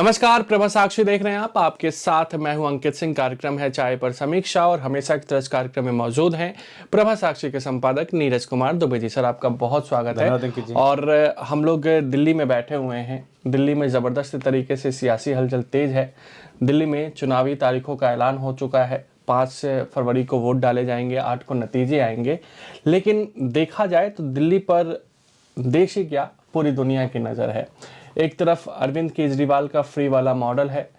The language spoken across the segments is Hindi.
नमस्कार, प्रभा साक्षी देख रहे हैं आप। आपके साथ मैं हूं अंकित सिंह। कार्यक्रम है चाय पर समीक्षा और हमेशा की तरह इस कार्यक्रम में मौजूद हैं प्रभा साक्षी के संपादक नीरज कुमार दुबे जी। सर, आपका बहुत स्वागत है। और हम लोग दिल्ली में बैठे हुए हैं। दिल्ली में ज़बरदस्त तरीके से सियासी हलचल तेज है। दिल्ली में चुनावी तारीखों का ऐलान हो चुका है। 5 फरवरी को वोट डाले जाएंगे, 8 को नतीजे आएंगे। लेकिन देखा जाए तो दिल्ली पर देश ही क्या, पूरी दुनिया की नज़र है। एक तरफ अरविंद केजरीवाल का फ्री वाला मॉडल है,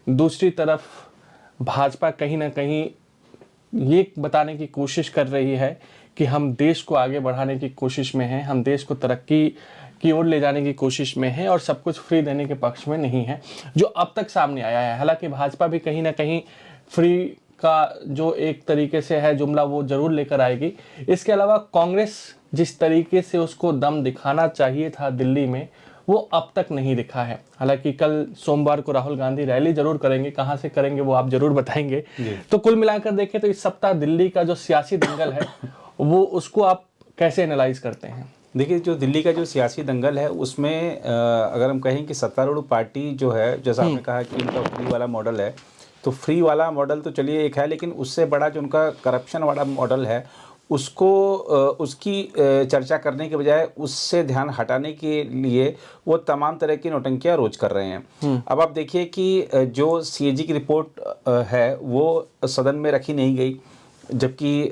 दूसरी तरफ भाजपा कहीं ना कहीं ये बताने की कोशिश कर रही है कि हम देश को आगे बढ़ाने की कोशिश में हैं, हम देश को तरक्की की ओर ले जाने की कोशिश में हैं और सब कुछ फ्री देने के पक्ष में नहीं है, जो अब तक सामने आया है। हालांकि भाजपा भी कहीं ना कहीं फ्री का जो एक तरीके से है जुमला वो जरूर लेकर आएगी। इसके अलावा कांग्रेस जिस तरीके से उसको दम दिखाना चाहिए था दिल्ली में, वो अब तक नहीं दिखा है। हालांकि कल सोमवार को राहुल गांधी रैली जरूर करेंगे, कहां से करेंगे वो आप जरूर बताएंगे। तो कुल मिलाकर देखें तो इस सप्ताह दिल्ली का जो सियासी दंगल है वो उसको आप कैसे एनालाइज करते हैं? देखिए, जो दिल्ली का जो सियासी दंगल है उसमें अगर हम कहें कि सत्तारूढ़ पार्टी जो है, जैसा आपने कहा कि उनका फ्री वाला मॉडल है, तो फ्री वाला मॉडल तो चलिए एक है, लेकिन उससे बड़ा जो उनका करप्शन वाला मॉडल है उसको उसकी चर्चा करने के बजाय उससे ध्यान हटाने के लिए वो तमाम तरह की नौटंकियां रोज कर रहे हैं। अब आप देखिए कि जो सीएजी की रिपोर्ट है वो सदन में रखी नहीं गई, जबकि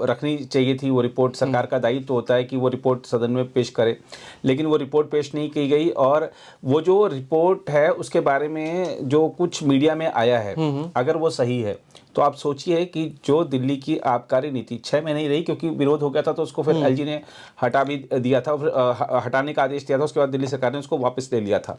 रखनी चाहिए थी। वो रिपोर्ट सरकार का दायित्व तो होता है कि वो रिपोर्ट सदन में पेश करे, लेकिन वो रिपोर्ट पेश नहीं की गई। और वो जो रिपोर्ट है उसके बारे में जो कुछ मीडिया में आया है, अगर वो सही है तो आप सोचिए कि जो दिल्ली की आबकारी नीति 6 महीने ही रही, क्योंकि विरोध हो गया था तो उसको फिर एलजी ने हटा भी दिया था, हटाने का आदेश दिया था। उसके बाद दिल्ली सरकार ने उसको वापस ले लिया था।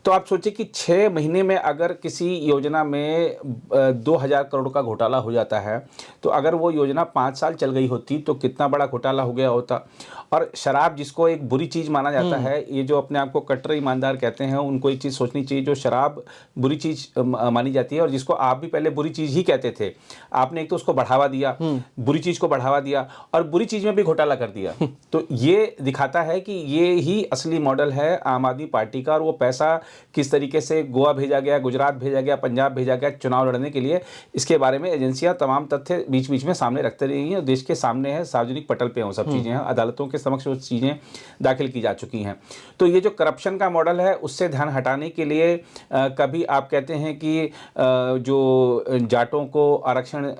तो आप सोचिए कि 6 महीने में अगर किसी योजना में 2000 करोड़ का घोटाला हो जाता है, तो अगर वो योजना 5 साल चल गई होती तो कितना बड़ा घोटाला हो गया होता। और शराब, जिसको एक बुरी चीज़ माना जाता है, ये जो अपने आप को कट्टर ईमानदार कहते हैं, उनको एक चीज़ सोचनी चाहिए, जो शराब बुरी चीज़ मानी जाती है और जिसको आप भी पहले बुरी चीज़ ही कहते थे, आपने एक तो उसको बढ़ावा दिया, बुरी चीज़ को बढ़ावा दिया और बुरी चीज़ में भी घोटाला कर दिया। तो ये दिखाता है कि ये ही असली मॉडल है आम आदमी पार्टी का। और वो पैसा किस तरीके से गोवा भेजा गया, गुजरात भेजा गया, पंजाब भेजा गया चुनाव लड़ने के लिए, इसके बारे में एजेंसियां तमाम तथ्य बीच बीच में सामने रखते रही हैं। देश के सामने है, सार्वजनिक पटल पे वो सब चीज़ें हैं, अदालतों के समक्ष वो चीज़ें दाखिल की जा चुकी हैं। तो ये जो करप्शन का मॉडल है उससे ध्यान हटाने के लिए कभी आप कहते हैं कि जो जाटों को आरक्षण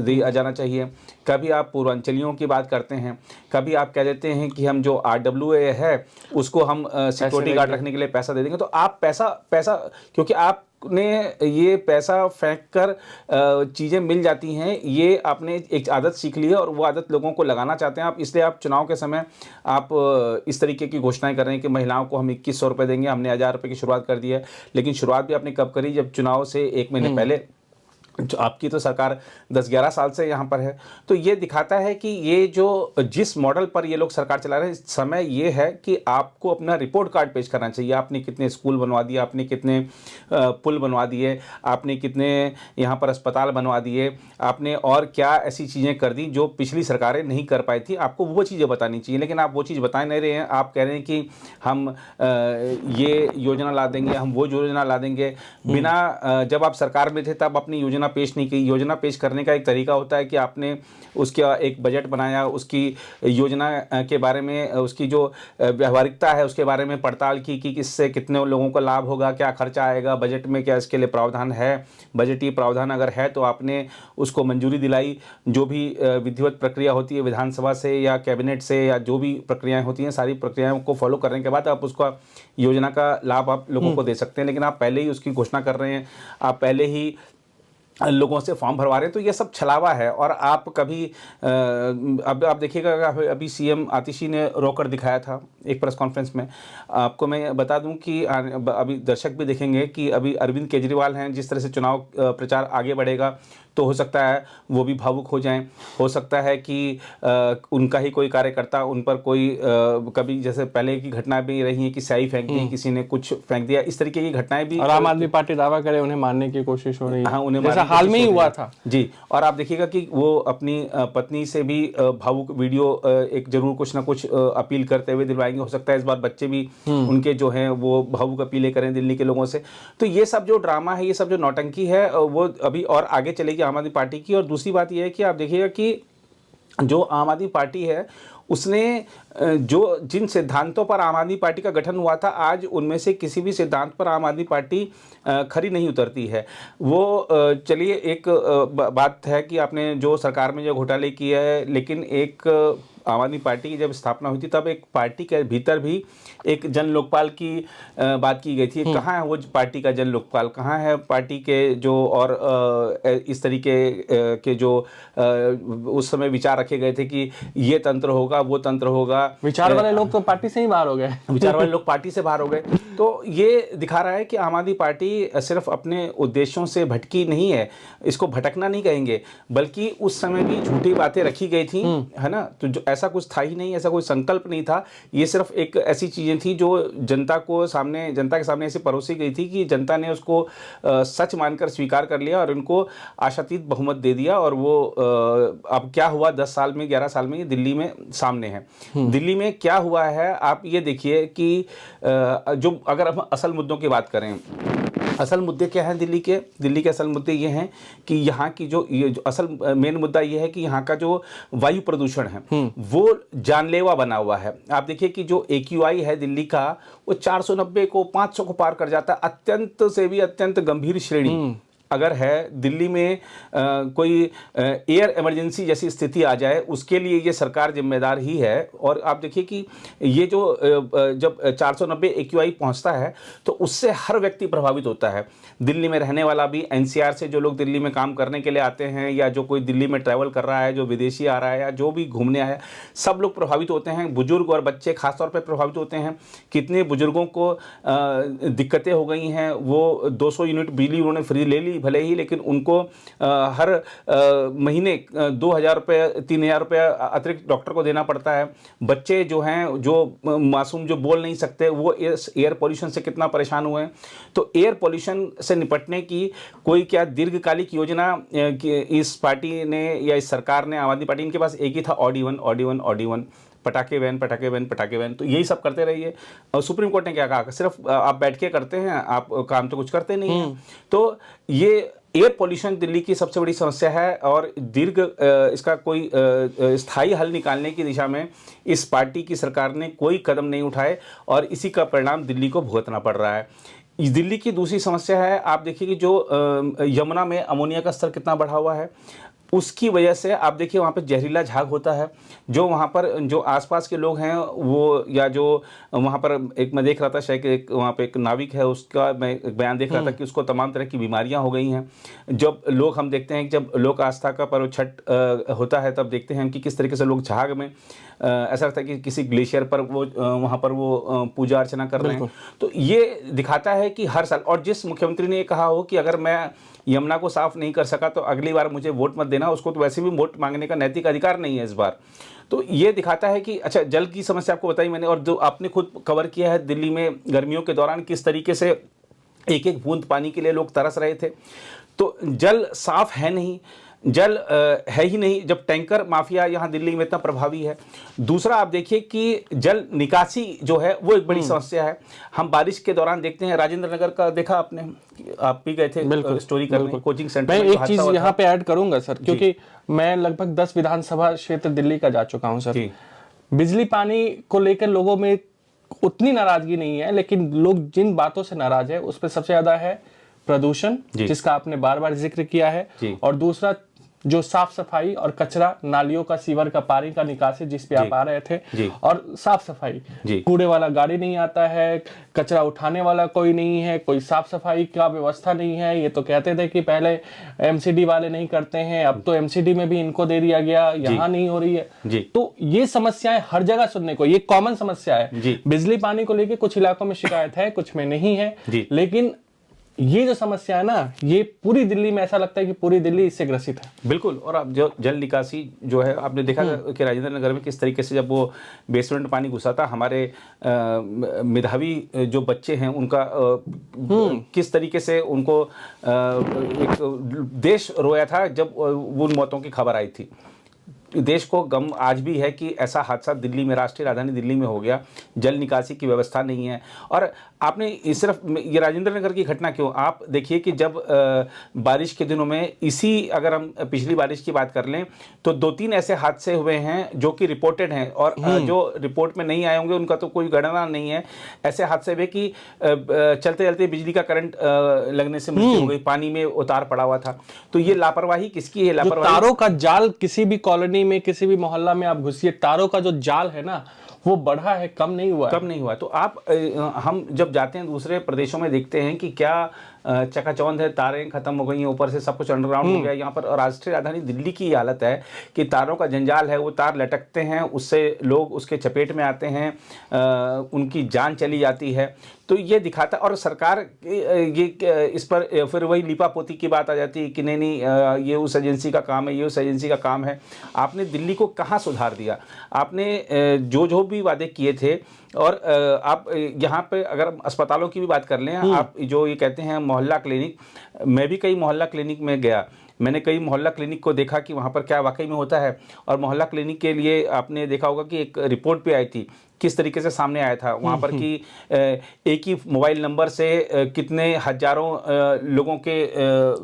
दिया जाना चाहिए, कभी आप पूर्वांचलियों की बात करते हैं, कभी आप कह देते हैं कि हम जो आरडब्ल्यूए है उसको हम सिक्योरिटी गार्ड रखने के लिए पैसा दे देंगे। तो आप पैसा क्योंकि आपने ये पैसा फेंक कर चीज़ें मिल जाती हैं, ये आपने एक आदत सीख ली है और वो आदत लोगों को लगाना चाहते हैं आप। इसलिए आप चुनाव के समय आप इस तरीके की घोषणाएं कर रहे हैं कि महिलाओं को हम 2100 रुपये देंगे, हमने 1000 रुपये की शुरुआत कर दी है। लेकिन शुरुआत भी आपने कब करी? जब चुनाव से 1 महीने पहले। जो आपकी तो सरकार 10-11 साल से यहाँ पर है। तो ये दिखाता है कि ये जो जिस मॉडल पर ये लोग सरकार चला रहे हैं, समय ये है कि आपको अपना रिपोर्ट कार्ड पेश करना चाहिए। आपने कितने स्कूल बनवा दिए, आपने कितने पुल बनवा दिए, आपने कितने यहाँ पर अस्पताल बनवा दिए, आपने और क्या ऐसी चीज़ें कर दी जो पिछली सरकारें नहीं कर पाई थी। आपको वो चीज़ें बतानी चाहिए, लेकिन आप वो चीज़ बता नहीं रहे हैं। आप कह रहे हैं कि हम ये योजना ला देंगे, हम वो योजना ला देंगे, बिना जब आप सरकार में थे तब अपनी योजना पेश नहीं की। योजना पेश करने का एक तरीका होता है कि आपने उसका एक बजट बनाया, उसकी योजना के बारे में, उसकी जो व्यवहारिकता है उसके बारे में पड़ताल की कि इससे कितने लोगों को लाभ होगा, क्या खर्चा आएगा, बजट में क्या इसके लिए प्रावधान है, बजटीय प्रावधान अगर है तो आपने उसको मंजूरी दिलाई। जो भी विधिवत प्रक्रिया होती है विधानसभा से या कैबिनेट से या जो भी प्रक्रियाएं होती हैं, सारी प्रक्रियाओं को फॉलो करने के बाद आप उसका योजना का लाभ आप लोगों को दे सकते हैं। लेकिन आप पहले ही उसकी घोषणा कर रहे हैं, आप पहले ही लोगों से फॉर्म भरवा रहे हैं, तो ये सब छलावा है। और आप कभी अब आप देखिएगा, अभी सीएम आतिशी ने रोकर दिखाया था एक प्रेस कॉन्फ्रेंस में। आपको मैं बता दूं कि अभी दर्शक भी देखेंगे कि अभी अरविंद केजरीवाल हैं, जिस तरह से चुनाव प्रचार आगे बढ़ेगा तो हो सकता है वो भी भावुक हो जाएं। हो सकता है कि उनका ही कोई कार्यकर्ता उन पर कोई कभी, जैसे पहले की घटना भी रही है कि स्याही फेंक दी, किसी ने कुछ फेंक दिया, इस तरीके की घटनाएं भी। और आम आदमी पार्टी दावा करे उन्हें मारने की कोशिश हो रही है। हाँ, उन्हें जैसा हाल में ही हुआ था जी। और आप देखिएगा कि वो अपनी पत्नी से भी भावुक वीडियो एक जरूर कुछ ना कुछ अपील करते हुए दिलवाएंगे। हो सकता है इस बार बच्चे भी उनके जो हैं वो भावुक अपीलें करें दिल्ली के लोगों से। तो ये सब जो ड्रामा है, ये सब जो नौटंकी है, वो अभी और आगे चलेगी आम आदमी पार्टी की। और दूसरी बात ये है कि आप देखिएगा कि जो आम आदमी पार्टी है उसने जो जिन सिद्धांतों पर आम आदमी पार्टी का गठन हुआ था, आज उनमें से किसी भी सिद्धांत पर आम आदमी पार्टी खरी नहीं उतरती है। वो चलिए एक बात है कि आपने जो सरकार में जो घोटाले किए है, लेकिन एक आम आदमी पार्टी की जब स्थापना हुई थी तब एक पार्टी के भीतर भी एक जन लोकपाल की बात की गई थी। कहाँ है वो पार्टी का जन लोकपाल? कहाँ है पार्टी के जो और इस तरीके के जो उस समय विचार रखे गए थे कि ये तंत्र होगा, वो तंत्र होगा। विचार वाले लोग तो पार्टी से ही बाहर हो गए। विचार वाले लोग पार्टी से बाहर हो गए। तो ये दिखा रहा है कि आम आदमी पार्टी सिर्फ अपने उद्देश्यों से भटकी नहीं है, इसको भटकना नहीं कहेंगे, बल्कि उस समय भी झूठी बातें रखी गई थी, है ना। तो जो ऐसा कुछ था ही नहीं, ऐसा कोई संकल्प नहीं था। ये सिर्फ एक ऐसी चीजें थी जो जनता के सामने ऐसे परोसी गई थी कि जनता ने उसको सच मानकर स्वीकार कर लिया और उनको आशातीत बहुमत दे दिया। और वो अब क्या हुआ 10 साल में, 11 साल में, ये दिल्ली में सामने है। दिल्ली में क्या हुआ है आप ये देखिए कि जो अगर हम असल मुद्दों की बात करें, असल मुद्दे क्या हैं दिल्ली के असल मुद्दे ये हैं कि यहाँ की ये जो असल मेन मुद्दा ये है कि यहाँ का जो वायु प्रदूषण है वो जानलेवा बना हुआ है। आप देखिए कि जो AQI है दिल्ली का, वो 490 को 500 को पार कर जाता है। अत्यंत से भी अत्यंत गंभीर श्रेणी अगर है दिल्ली में कोई एयर इमरजेंसी जैसी स्थिति आ जाए, उसके लिए ये सरकार जिम्मेदार ही है। और आप देखिए कि ये जो जब 490 AQI पहुंचता है तो उससे हर व्यक्ति प्रभावित होता है। दिल्ली में रहने वाला भी, NCR से जो लोग दिल्ली में काम करने के लिए आते हैं, या जो कोई दिल्ली में ट्रैवल कर रहा है, जो विदेशी आ रहा है, या जो भी घूमने आया, सब लोग प्रभावित होते हैं। बुजुर्ग और बच्चे खासतौर पर प्रभावित होते हैं। कितने बुजुर्गों को दिक्कतें हो गई हैं। वो 200 यूनिट बिजली उन्होंने फ्री ले ली भले ही, लेकिन उनको हर महीने 2,000 रुपये 3,000 रुपये अतिरिक्त डॉक्टर को देना पड़ता है। बच्चे जो हैं, जो मासूम, जो बोल नहीं सकते, वो इस एयर पोल्यूशन से कितना परेशान हुए हैं। तो एयर पोल्यूशन से निपटने की कोई क्या दीर्घकालिक योजना इस पार्टी ने या इस सरकार ने, आम आदमी पार्टी, इनके पास एक ही था, ऑडी 1, पटाखे बैन। तो यही सब करते रहिए। और सुप्रीम कोर्ट ने क्या कहा? सिर्फ आप बैठ के करते हैं, आप काम तो कुछ करते नहीं हैं। तो ये एयर पोल्यूशन दिल्ली की सबसे बड़ी समस्या है। और इसका कोई स्थायी हल निकालने की दिशा में इस पार्टी की सरकार ने कोई कदम नहीं उठाए, और इसी का परिणाम दिल्ली को भुगतना पड़ रहा है। दिल्ली की दूसरी समस्या है, आप देखिए कि जो यमुना में अमोनिया का स्तर कितना बढ़ा हुआ है। उसकी वजह से आप देखिए वहाँ पर जहरीला झाग होता है। जो वहाँ पर जो आसपास के लोग हैं वो, या जो वहाँ पर एक मैं देख रहा था, शायद एक वहाँ पे एक नाविक है, उसका मैं एक बयान देख रहा था कि उसको तमाम तरह की बीमारियाँ हो गई हैं। जब लोग, हम देखते हैं कि जब लोक आस्था का पर्व छठ होता है, तब देखते हैं कि किस तरीके से लोग झाग में ऐसा लगता है कि किसी ग्लेशियर पर वो वहाँ पर वो पूजा अर्चना कर रहे हैं। तो ये दिखाता है कि हर साल, और जिस मुख्यमंत्री ने ये कहा हो कि अगर मैं यमुना को साफ नहीं कर सका तो अगली बार मुझे वोट मत देना, उसको तो वैसे भी वोट मांगने का नैतिक अधिकार नहीं है इस बार। तो ये दिखाता है कि अच्छा, जल की समस्या आपको बताई मैंने, और जो आपने खुद कवर किया है दिल्ली में गर्मियों के दौरान किस तरीके से एक एक बूंद पानी के लिए लोग तरस रहे थे। तो जल साफ है नहीं, जल है ही नहीं, जब टैंकर माफिया यहाँ दिल्ली में इतना प्रभावी है। दूसरा आप देखिए कि जल निकासी जो है वो एक बड़ी समस्या है। हम बारिश के दौरान देखते हैं, राजेंद्र नगर का देखा आपने, आप भी गए थे स्टोरी करने कोचिंग सेंटर में। मैं एक चीज यहाँ पे ऐड करूंगा सर, क्योंकि मैं लगभग 10 विधानसभा क्षेत्र दिल्ली का जा चुका हूँ सर। बिजली पानी को लेकर लोगों में उतनी नाराजगी नहीं है, लेकिन लोग जिन बातों से नाराज है उस पर सबसे ज्यादा है प्रदूषण, जिसका आपने बार बार जिक्र किया है, और दूसरा जो साफ सफाई और कचरा, नालियों का, सीवर का, पानी का निकासी जिस पे आप आ रहे थे, और साफ सफाई, कूड़े वाला गाड़ी नहीं आता है, कचरा उठाने वाला कोई नहीं है, कोई साफ सफाई का व्यवस्था नहीं है। ये तो कहते थे कि पहले MCD वाले नहीं करते हैं, अब तो MCD में भी इनको दे दिया गया, यहाँ नहीं हो रही है। तो ये समस्याएं हर जगह सुनने को, ये कॉमन समस्या है। बिजली पानी को लेकर कुछ इलाकों में शिकायत है, कुछ में नहीं है, लेकिन ये जो समस्या है ना, ये पूरी दिल्ली में ऐसा लगता है कि पूरी दिल्ली इससे ग्रसित है। बिल्कुल। और अब जो जल निकासी जो है, आपने देखा कि राजेंद्र नगर में किस तरीके से जब वो बेसमेंट में पानी घुसा था, हमारे मेधावी जो बच्चे हैं उनका किस तरीके से उनको एक देश रोया था जब उन मौतों की खबर आई थी। देश को गम आज भी है कि ऐसा हादसा दिल्ली में, राष्ट्रीय राजधानी दिल्ली में हो गया, जल निकासी की व्यवस्था नहीं है। और आपने सिर्फ ये राजेंद्र नगर की घटना क्यों, आप देखिए कि जब बारिश के दिनों में अगर हम पिछली बारिश की बात कर लें तो 2-3 ऐसे हादसे हुए हैं जो कि रिपोर्टेड हैं, और जो रिपोर्ट में नहीं आए होंगे उनका तो कोई गणना नहीं है। ऐसे हादसे हुए कि चलते चलते बिजली का करंट लगने से मृत्यु हो गई, पानी में उतार पड़ा हुआ था। तो ये लापरवाही किसकी है? लापरवाही तारों का जाल, किसी भी कॉलोनी में, किसी भी मोहल्ला में आप घुसिए, तारों का जो जाल है ना, वो बढ़ा है, कम नहीं हुआ। तो आप हम जब जाते हैं दूसरे प्रदेशों में देखते हैं कि क्या चकाचौंध है, तारें खत्म हो गई हैं, ऊपर से सब कुछ अंडरग्राउंड हो गया। यहाँ पर राष्ट्रीय राजधानी दिल्ली की हालत है कि तारों का जंजाल है, वो तार लटकते हैं, उससे लोग उसके चपेट में आते हैं, उनकी जान चली जाती है। तो ये दिखाता, और सरकार ये इस पर फिर वही लीपापोती की बात आ जाती है कि नहीं ये उस एजेंसी का काम है, ये उस एजेंसी का काम है। आपने दिल्ली को कहाँ सुधार दिया? आपने जो भी वादे किए थे, और आप यहाँ पे अगर अस्पतालों की भी बात कर लें, आप जो ये कहते हैं मोहल्ला क्लिनिक, मैं भी कई मोहल्ला क्लिनिक में गया, मैंने कई मोहल्ला क्लिनिक को देखा कि वहाँ पर क्या वाकई में होता है। और मोहल्ला क्लिनिक के लिए आपने देखा होगा कि एक रिपोर्ट भी आई थी, किस तरीके से सामने आया था वहाँ पर कि एक ही मोबाइल नंबर से कितने हजारों लोगों के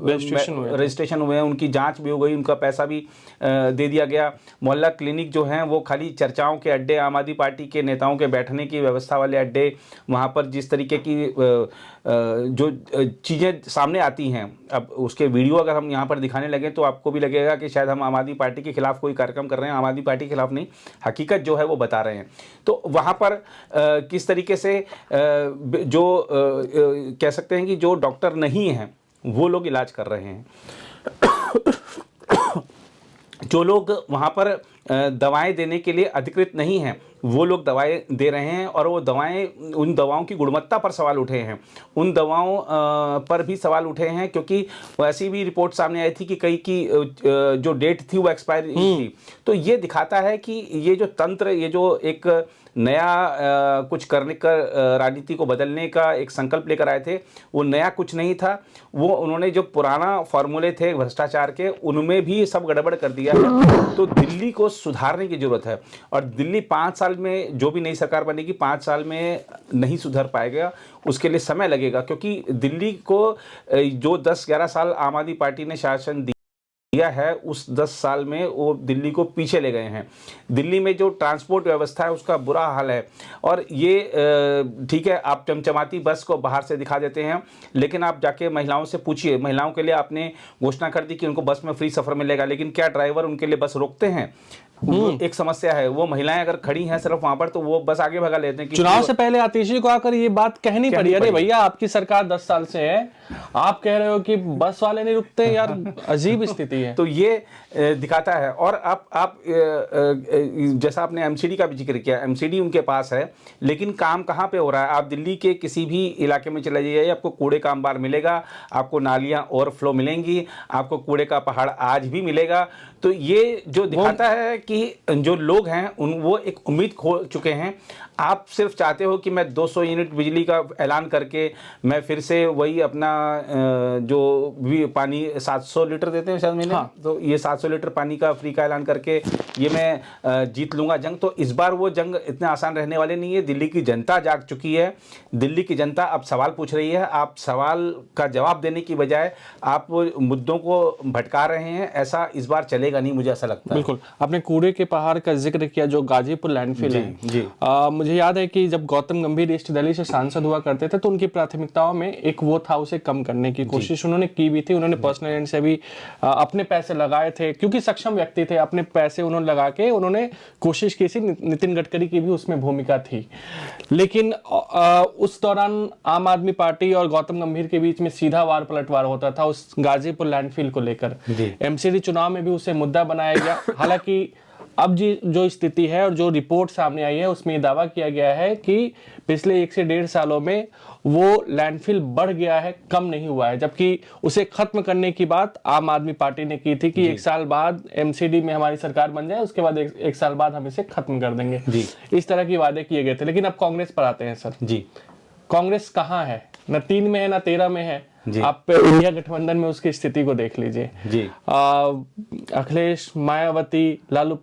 रजिस्ट्रेशन हुए हैं, उनकी जांच भी हो गई, उनका पैसा भी दे दिया गया। मोहल्ला क्लिनिक जो हैं वो खाली चर्चाओं के अड्डे, आम आदमी पार्टी के नेताओं के बैठने की व्यवस्था वाले अड्डे, वहाँ पर जिस तरीके की जो चीज़ें सामने आती हैं, अब उसके वीडियो अगर हम यहाँ पर दिखाने लगे तो आपको भी लगेगा कि शायद हम आम आदमी पार्टी के खिलाफ कोई कार्यक्रम कर रहे हैं। आम आदमी पार्टी के खिलाफ नहीं, हकीकत जो है वो बता रहे हैं। तो वहाँ पर किस तरीके से जो कह सकते हैं कि जो डॉक्टर नहीं हैं वो लोग इलाज कर रहे हैं, जो लोग वहाँ पर दवाएं देने के लिए अधिकृत नहीं हैं वो लोग दवाएं दे रहे हैं, और वो दवाएं, उन दवाओं की गुणवत्ता पर सवाल उठे हैं, उन दवाओं पर भी सवाल उठे हैं, क्योंकि ऐसी भी रिपोर्ट सामने आई थी कि कई की जो डेट थी वो एक्सपायर थी। तो ये दिखाता है कि ये जो तंत्र, ये जो एक नया कुछ करने का, राजनीति को बदलने का एक संकल्प लेकर आए थे, वो नया कुछ नहीं था। वो उन्होंने जो पुराना फॉर्मूले थे भ्रष्टाचार के, उनमें भी सब गड़बड़ कर दिया है। तो दिल्ली को सुधारने की जरूरत है, और दिल्ली 5 साल में, जो भी नई सरकार बनेगी 5 साल में नहीं सुधर पाएगा, उसके लिए समय लगेगा। क्योंकि दिल्ली को जो 10-11 साल आम आदमी पार्टी ने शासन दिया है, उस 10 साल में वो दिल्ली को पीछे ले गए हैं। दिल्ली में जो ट्रांसपोर्ट व्यवस्था है उसका बुरा हाल है। और ये ठीक है, आप चमचमाती बस को बाहर से दिखा देते हैं, लेकिन आप जाके महिलाओं से पूछिए, महिलाओं के लिए आपने घोषणा कर दी कि उनको बस में फ्री सफर मिलेगा, लेकिन क्या ड्राइवर उनके लिए बस रोकते हैं? एक समस्या है। वो महिलाएं अगर खड़ी हैं सिर्फ वहां पर, तो वो बस आगे भगा लेते हैं। चुनाव से पहले आतिशी को आकर ये बात कहनी पड़ी, अरे भैया आपकी सरकार 10 साल से है, आप कह रहे हो कि बस वाले नहीं रुकते, यार अजीब स्थिति है। तो ये दिखाता है। और आप जैसा आपने एमसीडी का भी जिक्र किया, एमसीडी उनके पास है, लेकिन काम कहाँ पे हो रहा है? आप दिल्ली के किसी भी इलाके में चले जाइए, आपको कूड़े का अंबार मिलेगा, आपको नालियां ओवरफ्लो मिलेंगी, आपको कूड़े का पहाड़ आज भी मिलेगा। तो ये जो दिखाता है कि जो लोग हैं वो एक उम्मीद खो चुके हैं। आप सिर्फ चाहते हो कि मैं 200 यूनिट बिजली का ऐलान करके मैं फिर से वही अपना जो भी पानी 700 लीटर देते हैं शायद महीने, हाँ। तो ये 700 लीटर पानी का फ्री का ऐलान करके ये मैं जीत लूँगा जंग। तो इस बार वो जंग इतने आसान रहने वाले नहीं है। दिल्ली की जनता जाग चुकी है, दिल्ली की जनता अब सवाल पूछ रही है। आप सवाल का जवाब देने की बजाय आप मुद्दों को भटका रहे हैं, ऐसा इस बार चलेगा नहीं, मुझे ऐसा लगता है। बिल्कुल, आपने कूड़े के पहाड़ का जिक्र किया जो गाजीपुर लैंडफिल है। जी। मुझे याद है कि जब गौतम गंभीर ईस्ट दिल्ली से सांसद हुआ करते थे तो उनकी प्राथमिकताओं में एक वो था, उसे कम करने की कोशिश उन्होंने की भी थी। उन्होंने पर्सनल एंड से भी अपने पैसे लगाए थे, क्योंकि सक्षम व्यक्ति थे, अपने पैसे उन्होंने लगा के उन्होंने कोशिश की थी। नितिन गडकरी की भी उसमें भूमिका थी, लेकिन उस दौरान आम आदमी पार्टी और गौतम गंभीर के बीच में सीधा वार पलटवार होता था उस गाजीपुर लैंडफिल को लेकर। एमसीडी चुनाव में भी उसे मुद्दा बनाया गया। हालांकि अब जी जो स्थिति है और जो रिपोर्ट सामने आई है उसमें दावा किया गया है कि पिछले 1 से 1.5 सालों में वो लैंडफिल बढ़ गया है, कम नहीं हुआ है। जबकि उसे खत्म करने की बात आम आदमी पार्टी ने की थी कि 1 साल बाद एमसीडी में हमारी सरकार बन जाए, उसके बाद एक साल बाद हम इसे खत्म कर देंगे जी। इस तरह के वादे किए गए थे। लेकिन अब कांग्रेस पर आते हैं सर जी। कांग्रेस कहाँ है? न 3 में है न 13 में है। आप इंडिया गठबंधन में उसकी स्थिति को देख लीजिए जी। अखिलेश, मायावती, लालू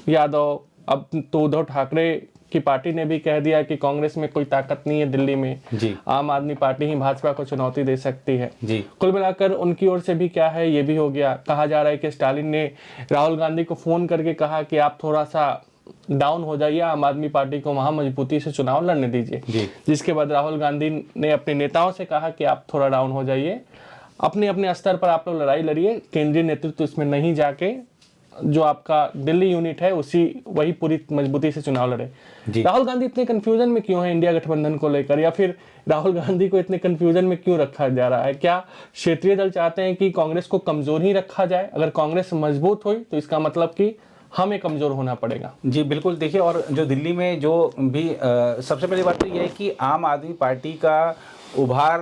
यादव, अब तो उद्धव ठाकरे की पार्टी ने भी कह दिया कि कांग्रेस में कोई ताकत नहीं है दिल्ली में। जी। आम आदमी पार्टी ही भाजपा को चुनौती दे सकती है। जी। कुल मिलाकर उनकी ओर से भी क्या है, ये भी हो गया। कहा जा रहा है कि स्टालिन ने राहुल गांधी को फोन करके कहा कि आप थोड़ा सा डाउन हो जाइए, आम आदमी पार्टी को वहां मजबूती से चुनाव लड़ने दीजिए। जिसके बाद राहुल गांधी ने अपने नेताओं से कहा कि आप थोड़ा डाउन हो जाइए, अपने अपने स्तर पर आप लोग लड़ाई लड़िए, केंद्रीय नेतृत्व इसमें नहीं जाके जो आपका दिल्ली यूनिट है वही पूरी मजबूती से चुनाव लड़े। राहुल गांधी इतने कंफ्यूजन में क्यों है इंडिया गठबंधन को लेकर, या फिर राहुल गांधी को इतने कंफ्यूजन में क्यों रखा जा रहा है? क्या क्षेत्रीय दल चाहते हैं कि कांग्रेस को कमजोर ही रखा जाए? अगर कांग्रेस मजबूत हुई तो इसका मतलब कि हमें कमजोर होना पड़ेगा। जी बिल्कुल। देखिए, और जो दिल्ली में जो भी सबसे पहली बात तो यह है कि आम आदमी पार्टी का उभार,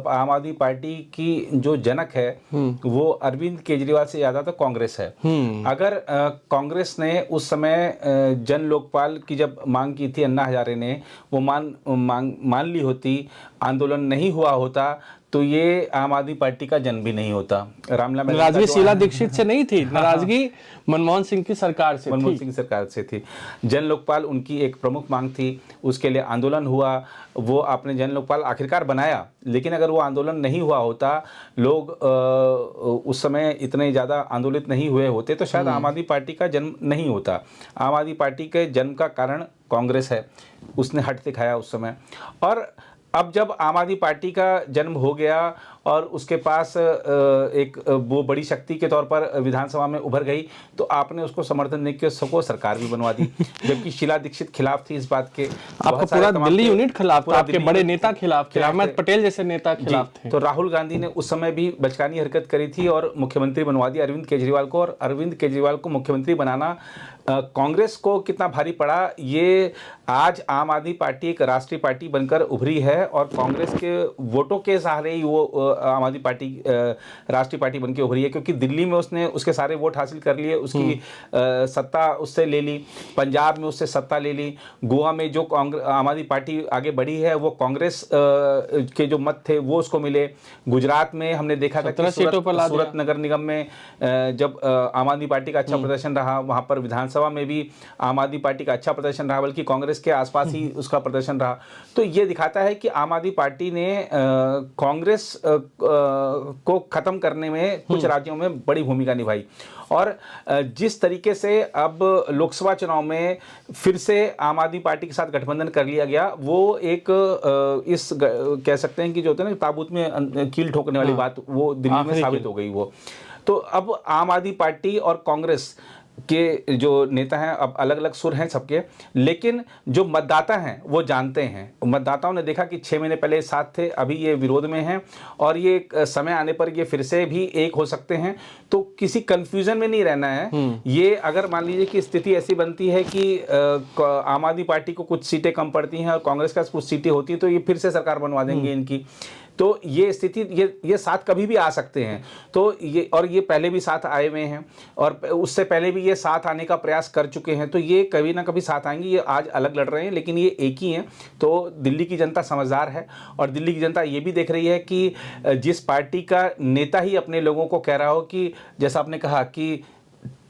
आम आदमी पार्टी की जो जनक है वो अरविंद केजरीवाल से ज़्यादा तो कांग्रेस है। अगर कांग्रेस ने उस समय जन लोकपाल की जब मांग की थी, अन्ना हजारे ने वो मान ली होती, आंदोलन नहीं हुआ होता, तो ये आम आदमी पार्टी का जन्म भी नहीं होता। रामला नाराजगी शीला दीक्षित से नहीं थी, नाराजगी मनमोहन सिंह की सरकार से मनमोहन सिंह सरकार से थी। जन लोकपाल उनकी एक प्रमुख मांग थी, उसके लिए आंदोलन हुआ, वो आपने जन लोकपाल आखिरकार बनाया। लेकिन अगर वो आंदोलन नहीं हुआ होता, लोग उस समय इतने ज़्यादा आंदोलित नहीं हुए होते, तो शायद आम आदमी पार्टी का जन्म नहीं होता। आम आदमी पार्टी के जन्म का कारण कांग्रेस है, उसने हट दिखाया उस समय। और अब जब आम आदमी पार्टी का जन्म हो गया और उसके पास एक वो बड़ी शक्ति के तौर पर विधानसभा में उभर गई, तो आपने उसको समर्थन देकर सबको सरकार भी बनवा दी। जबकि शीला दीक्षित खिलाफ थी इस बात के, आपका पूरा दिल्ली यूनिट खिलाफ था, आपके बड़े नेता खिलाफ थे, अहमद पटेल जैसे नेता खिलाफ थे। तो राहुल गांधी ने उस समय भी बचकानी हरकत करी थी और मुख्यमंत्री बनवा दिया अरविंद केजरीवाल को। और अरविंद केजरीवाल को मुख्यमंत्री बनाना कांग्रेस को कितना भारी पड़ा, ये आज आम आदमी पार्टी एक राष्ट्रीय पार्टी बनकर उभरी है और कांग्रेस के वोटों के सहारे ही वो आम आदमी पार्टी राष्ट्रीय पार्टी बनकर उभरी है। क्योंकि दिल्ली में उसने उसके सारे वोट हासिल कर लिए, उसकी सत्ता उससे ले ली, पंजाब में उससे सत्ता ले ली, गोवा में जो आम आदमी पार्टी आगे बढ़ी है वो कांग्रेस के जो मत थे वो उसको मिले। गुजरात में हमने देखा था कि सूरत नगर निगम में जब आम आदमी पार्टी का अच्छा प्रदर्शन रहा, वहाँ पर विधानसभा में भी आम आदमी पार्टी का अच्छा प्रदर्शन रहा, बल्कि कांग्रेस के आसपास ही उसका प्रदर्शन रहा। तो ये दिखाता है कि आम आदमी पार्टी ने कांग्रेस को खत्म करने में कुछ राज्यों में बड़ी भूमिका निभाई। और जिस तरीके से अब लोकसभा चुनाव में फिर से आम आदमी पार्टी के साथ गठबंधन कर लिया गया, वो एक कह सकते हैं कि जो होता है ना ताबूत में कील ठोकने वाली बात, वो दिल्ली में साबित हो गई वो। तो अब आम आदमी पार्टी और कांग्रेस के जो नेता हैं, अब अलग अलग सुर हैं सबके, लेकिन जो मतदाता हैं वो जानते हैं। मतदाताओं ने देखा कि 6 महीने पहले साथ थे, अभी ये विरोध में हैं और ये समय आने पर ये फिर से भी एक हो सकते हैं। तो किसी कंफ्यूजन में नहीं रहना है। ये अगर मान लीजिए कि स्थिति ऐसी बनती है कि आम आदमी पार्टी को कुछ सीटें कम पड़ती हैं और कांग्रेस का कुछ सीटें होती हैं, तो ये फिर से सरकार बनवा देंगे इनकी। तो ये स्थिति ये साथ कभी भी आ सकते हैं। तो ये पहले भी साथ आए हुए हैं और उससे पहले भी ये साथ आने का प्रयास कर चुके हैं। तो ये कभी ना कभी साथ आएंगे। ये आज अलग लड़ रहे हैं लेकिन ये एक ही हैं। तो दिल्ली की जनता समझदार है और दिल्ली की जनता ये भी देख रही है कि जिस पार्टी का नेता ही अपने लोगों को कह रहा हो कि जैसा आपने कहा कि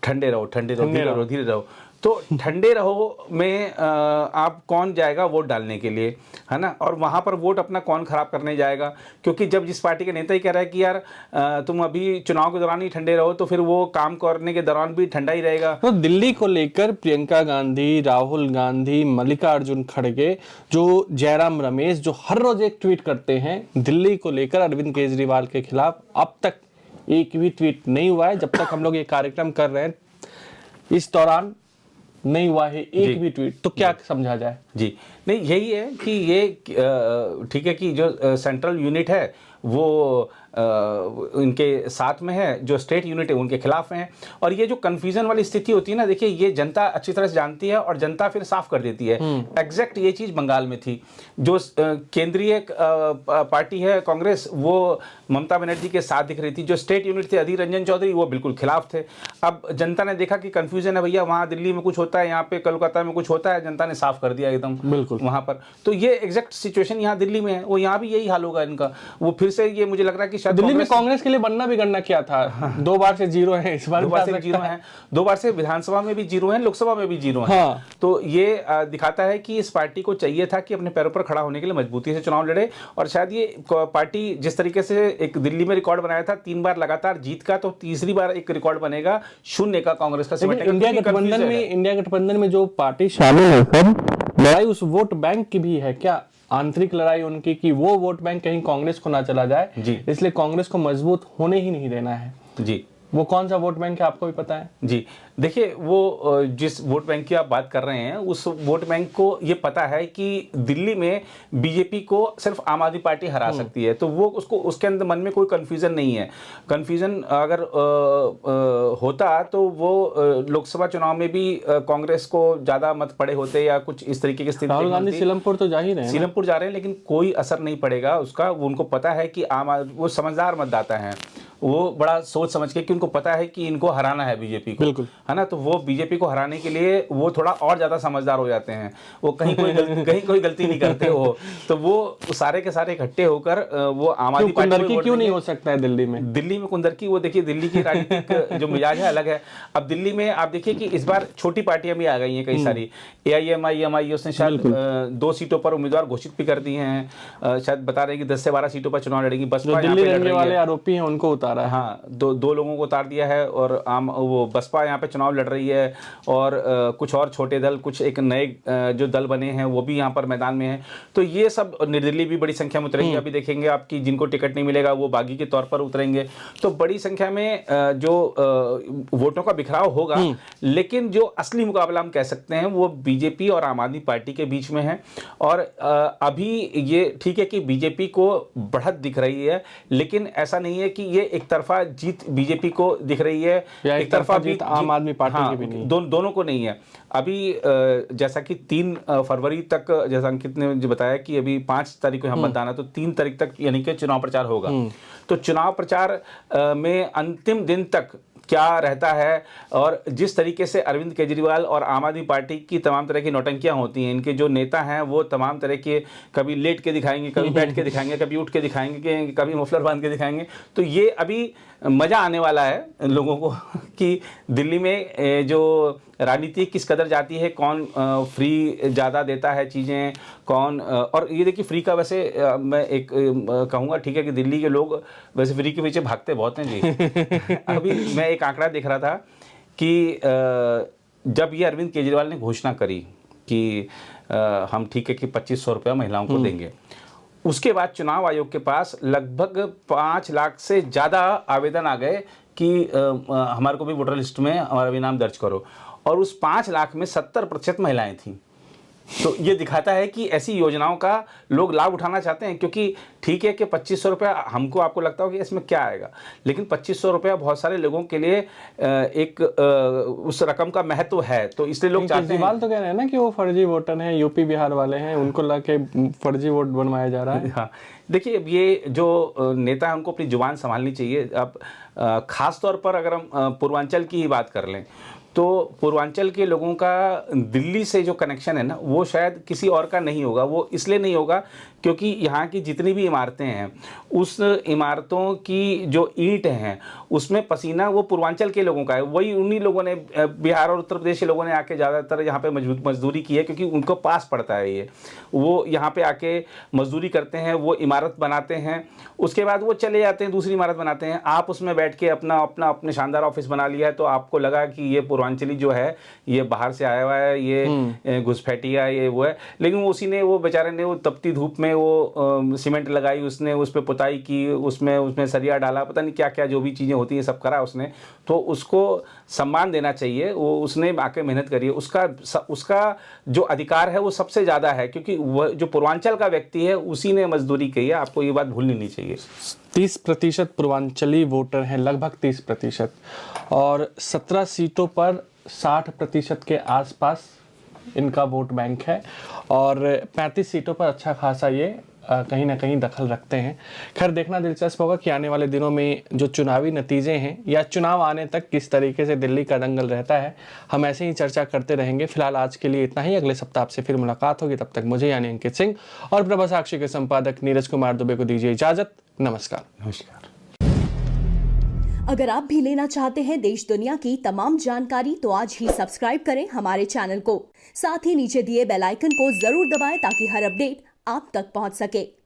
ठंडे रहो, धीरे रहो, तो ठंडे रहो में आप कौन जाएगा वोट डालने के लिए, है ना? और वहाँ पर वोट अपना कौन खराब करने जाएगा? क्योंकि जब जिस पार्टी के नेता ही कह रहा है कि यार तुम अभी चुनाव के दौरान ही ठंडे रहो, तो फिर वो काम करने के दौरान भी ठंडा ही रहेगा। तो दिल्ली को लेकर प्रियंका गांधी, राहुल गांधी, मल्लिकार्जुन खड़गे, जो जयराम रमेश, जो हर रोज एक ट्वीट करते हैं दिल्ली को लेकर अरविंद केजरीवाल के खिलाफ, अब तक एक भी ट्वीट नहीं हुआ है। जब तक हम लोग ये कार्यक्रम कर रहे हैं इस दौरान नहीं हुआ है एक भी ट्वीट। तो क्या समझा जाए? जी नहीं, यही है कि ये ठीक है कि जो सेंट्रल यूनिट है वो इनके साथ में है, जो स्टेट यूनिट है उनके खिलाफ हैं। और ये जो कन्फ्यूजन वाली स्थिति होती है ना, देखिए ये जनता अच्छी तरह से जानती है और जनता फिर साफ कर देती है। एग्जैक्ट ये चीज़ बंगाल में थी। जो केंद्रीय पार्टी है कांग्रेस, वो ममता बनर्जी के साथ दिख रही थी। जो स्टेट यूनिट थे अधीर रंजन चौधरी, वो बिल्कुल खिलाफ थे। अब जनता ने देखा कि कन्फ्यूजन है भैया, वहाँ दिल्ली में कुछ होता है, यहाँ पे कोलकाता में कुछ होता है, जनता ने साफ कर दिया एकदम बिल्कुल वहाँ पर। तो ये एग्जैक्ट सिचुएशन यहाँ दिल्ली में है, वो यहाँ भी यही हाल होगा इनका। वो फिर से ये मुझे लग रहा है कि शायद दिल्ली में कांग्रेस के लिए बनना भी गणना किया था। 2 बार से 0 है, इस बार 2 बार से 0 है, 2 बार से विधानसभा में भी 0 है, लोकसभा में भी 0 है। हाँ। तो ये दिखाता है कि इस पार्टी को चाहिए था कि अपने पैरों पर खड़ा होने के लिए मजबूती से चुनाव लड़े। और शायद ये पार्टी जिस तरीके से एक दिल्ली में रिकॉर्ड बनाया था 3 बार लगातार जीत का, तो तीसरी बार एक रिकॉर्ड बनेगा 0 का कांग्रेस का। इंडिया गठबंधन में जो पार्टी शामिल है, सब लड़ाई उस वोट बैंक की भी है क्या? आंतरिक लड़ाई उनकी कि वो वोट बैंक कहीं कांग्रेस को ना चला जाए, इसलिए कांग्रेस को मजबूत होने ही नहीं देना है जी। वो कौन सा वोट बैंक है आपको भी पता है? जी देखिए, वो जिस वोट बैंक की आप बात कर रहे हैं, उस वोट बैंक को ये पता है कि दिल्ली में बीजेपी को सिर्फ आम आदमी पार्टी हरा सकती है। तो वो उसको उसके अंदर मन में कोई कन्फ्यूजन नहीं है। कन्फ्यूजन अगर होता तो वो लोकसभा चुनाव में भी कांग्रेस को ज़्यादा मत पड़े होते या कुछ इस तरीके की स्थिति। राहुल गांधी सीलमपुर तो जा ही रहे हैं, सीलमपुर जा रहे हैं, लेकिन कोई असर नहीं पड़ेगा उसका। उनको पता है कि वो समझदार मतदाता हैं, वो बड़ा सोच समझ के, कि उनको पता है कि इनको हराना है बीजेपी को, बिल्कुल, है ना। तो वो बीजेपी को हराने के लिए वो थोड़ा और ज्यादा समझदार हो जाते हैं। वो कहीं कोई गलती नहीं करते हो। तो वो सारे के सारे इकट्ठे होकर वो आम आदमी पार्टी क्यों नहीं हो सकता है दिल्ली में कुंदरकी। वो देखिए, दिल्ली की राजनीतिक जो मिजाज है अलग है। अब दिल्ली में आप देखिए कि इस बार छोटी पार्टियां भी आ गई हैं कई सारी। AIMI उसने शायद 2 सीटों पर उम्मीदवार घोषित भी कर दिए हैं। शायद बता रहे हैं कि 10 से 12 सीटों पर चुनाव लड़ेंगी। बसपा दिल्ली रहने वाले आरोपी हैं उनको उतारा है। हाँ, दो लोगों को उतार दिया है। और वो बसपा यहाँ पे चुनाव लड़ रही है। और कुछ और छोटे दल, कुछ एक नए जो दल बने हैं वो भी यहाँ पर मैदान में हैं। तो ये सब, निर्दलीय भी बड़ी संख्या में उतरेंगे। अभी देखेंगे आपकी जिनको टिकट नहीं मिलेगा वो बागी के तौर पर उतरेंगे। तो बड़ी संख्या में जो वोटों का बिखराव होगा। लेकिन जो असली मुकाबला हम कह सकते हैं वो बीजेपी और आम आदमी पार्टी के बीच में है। और अभी ये ठीक है कि बीजेपी को बढ़त दिख रही है, लेकिन ऐसा नहीं है कि ये एक तरफा जीत बीजेपी को दिख रही है, एक तरफा जीत आम आदमी पार्टी की भी नहीं। दोनों को नहीं है। अभी जैसा कि 3 फरवरी तक, जैसा अंकित ने जो बताया कि अभी 5 तारीख को यहाँ मतदान है, तो 3 तारीख तक यानी कि चुनाव प्रचार होगा। तो चुनाव प्रचार में अंतिम दिन तक क्या रहता है, और जिस तरीके से अरविंद केजरीवाल और आम आदमी पार्टी की तमाम तरह की नौटंकियां होती हैं, इनके जो नेता हैं वो तमाम तरह के, कभी लेट के दिखाएंगे, कभी बैठ के दिखाएंगे, कभी उठ के दिखाएंगे, कभी मफलर बांध के दिखाएंगे। तो ये अभी मज़ा आने वाला है लोगों को कि दिल्ली में जो राजनीति किस कदर जाती है, कौन फ्री ज़्यादा देता है चीज़ें, कौन। और ये देखिए, फ्री का वैसे मैं एक कहूँगा, ठीक है कि दिल्ली के लोग वैसे फ्री के पीछे भागते बहुत हैं जी। अभी मैं एक आंकड़ा देख रहा था कि जब ये अरविंद केजरीवाल ने घोषणा करी कि हम ठीक है कि 2500 रुपया महिलाओं को देंगे, उसके बाद चुनाव आयोग के पास लगभग 5 लाख से ज़्यादा आवेदन आ गए कि हमारे को भी वोटर लिस्ट में हमारा भी नाम दर्ज करो। और उस 5 लाख में 70% महिलाएं थीं। तो ये दिखाता है कि ऐसी योजनाओं का लोग लाभ उठाना चाहते हैं। क्योंकि ठीक है कि 2500 रुपया हमको, आपको लगता हो कि इसमें क्या आएगा, लेकिन 2500 रुपया बहुत सारे लोगों के लिए एक उस रकम का महत्व है। तो इसलिए लोग चाहते हैं। तो कह रहे हैं ना कि वो फर्जी वोटर हैं, यूपी बिहार वाले हैं, उनको लाके फर्जी वोट बनवाया जा रहा है। हाँ, देखिए, अब ये जो नेता है उनको अपनी जुबान संभालनी चाहिए। अब खास तौर पर अगर हम पूर्वांचल की ही बात कर लें, तो पूर्वांचल के लोगों का दिल्ली से जो कनेक्शन है ना, वो शायद किसी और का नहीं होगा। वो इसलिए नहीं होगा क्योंकि यहाँ की जितनी भी इमारतें हैं, उस इमारतों की जो ईंट हैं उसमें पसीना वो पूर्वांचल के लोगों का है। वही उन्हीं लोगों ने, बिहार और उत्तर प्रदेश के लोगों ने आके ज़्यादातर यहाँ पे मजदूरी की है, क्योंकि उनको पास पड़ता है ये। वो यहाँ पे आके मजदूरी करते हैं, वो इमारत बनाते हैं, उसके बाद वो चले जाते हैं, दूसरी इमारत बनाते हैं। आप उसमें बैठ के अपने शानदार ऑफिस बना लिया है, तो आपको लगा कि ये पूर्वांचली जो है ये बाहर से आया हुआ है, ये घुसपैठिया, ये वो है। लेकिन उसी ने, वो बेचारे ने वो तपती धूप में वो सीमेंट लगाई, उसने उस पर पुताई की, उसमें सरिया डाला, पता नहीं क्या क्या जो भी चीज़ें होती हैं सब करा उसने। तो उसको सम्मान देना चाहिए। वो उसने आके मेहनत करी है, उसका जो अधिकार है वो सबसे ज़्यादा है, क्योंकि वह जो पूर्वांचल का व्यक्ति है उसी ने मजदूरी की है। आपको ये बात भूलनी नहीं चाहिए। 30% पूर्वांचली वोटर हैं, लगभग 30%, और 17 सीटों पर 60% के आसपास इनका वोट बैंक है, और 35 सीटों पर अच्छा खासा ये कहीं ना कहीं दखल रखते हैं। खैर देखना दिलचस्प होगा कि आने वाले दिनों में जो चुनावी नतीजे हैं या चुनाव आने तक किस तरीके से दिल्ली का दंगल रहता है। हम ऐसे ही चर्चा करते रहेंगे। फिलहाल आज के लिए इतना ही। अगले सप्ताह आपसे फिर मुलाकात होगी। तब तक मुझे यानी अंकित सिंह और प्रभा साक्षी के संपादक नीरज कुमार दुबे को दीजिए इजाजत। नमस्कार। नमस्कार। अगर आप भी लेना चाहते हैं देश दुनिया की तमाम जानकारी तो आज ही सब्सक्राइब करें हमारे चैनल को। साथ ही नीचे दिए बेल आइकन को जरूर दबाएं ताकि हर अपडेट आप तक पहुंच सके।